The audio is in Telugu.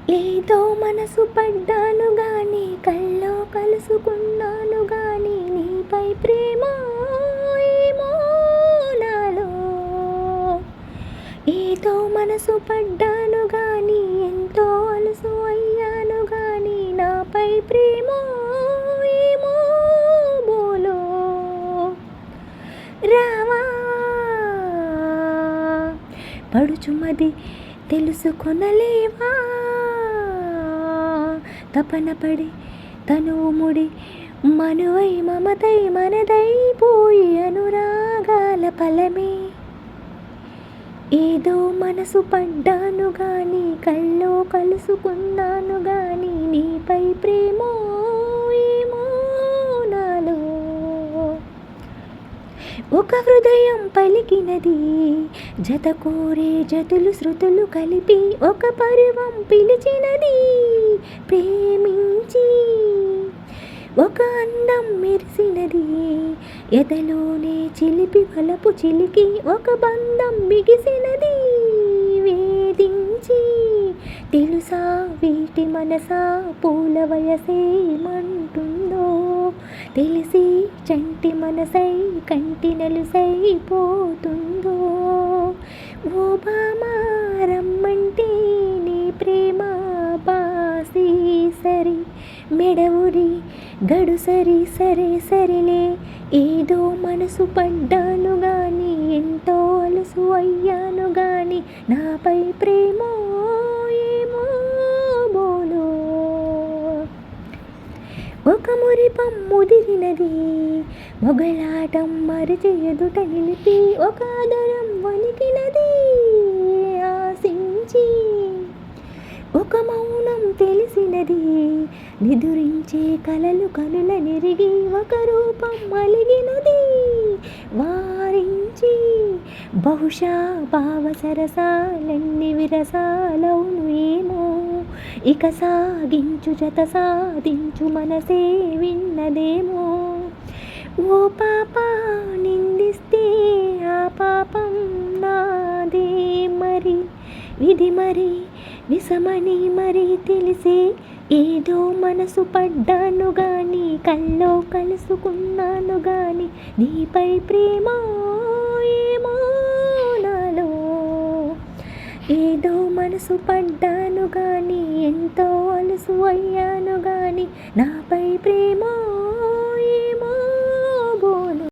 ఏదో మనసు పడ్డాను గాని, కల్లో కలుసుకున్నాను గాని, నీపై ప్రేమ ఏమో నాలో. ఏదో మనసు పడ్డాను గాని, ఎంతో అలుసు అయ్యాను గాని, నాపై ప్రేమ ఏమో బోలో. రావా పడుచుమది తెలుసుకొనలేవా, తపన పడి తనువు ముడి మనువై మమతై మనదైపోయి అనురాగాల ఫలమే. ఏదో మనసు పడ్డాను గాని, కల్లో కలుసుకున్నాను గాని, నీపై ప్రేమ ఏమో నాలో. ఒక హృదయం పలికినది జత కోరే జతులు శృతులు కలిపి, ఒక పరువం పిలిచినది ప్రేమించి. ఒక అందం మెరిసినది ఎదలోనే చిలిపి వలపు చిలికి, ఒక బంధం బిగిసినది వేధించి. తెలుసా వీటి మనసా పూల వయసేమంటుందో, తెలిసి చంటి మనసై కంటి నలుసై పోతుందో. ఓ బామా రమ్మంటే నీ ప్రేమ బాసి సరి మెడవురి గడు సరి సరే సరిలే. ఏదో మనసు పడ్డాను గాని, ఎంతో అలుసు అయ్యాను గాని, నాపై ప్రేమ ఏమో బోలో. ఒక మురిపం ముదిరినది మొగలాటం మరిచి ఎదుట నిలిపి, ఒక ఆదరం వణికినది ఆశించి. ఒక మౌనం తెలిసినది నిదురించే కలలు కనుల నిరిగి, ఒక రూపం అలిగినది వారించి. బహుశా భావ సరసాలన్ని విరసాలవును ఏమో, ఇక సాగించు జత సాధించు మనసే విన్నదేమో. ఓ పాప నిందిస్తే ఆ పాపం నాదే మరి, విధి మరి విషమని మరి తెలిసే. ఏదో మనసు పడ్డాను గాని, కల్లో కలుసుకున్నాను గాని, నీపై ప్రేమ ఏమో నాలో. ఏదో మనసు పడ్డాను గాని, ఎంతో అలుసు అయ్యాను గాని, నాపై ప్రేమ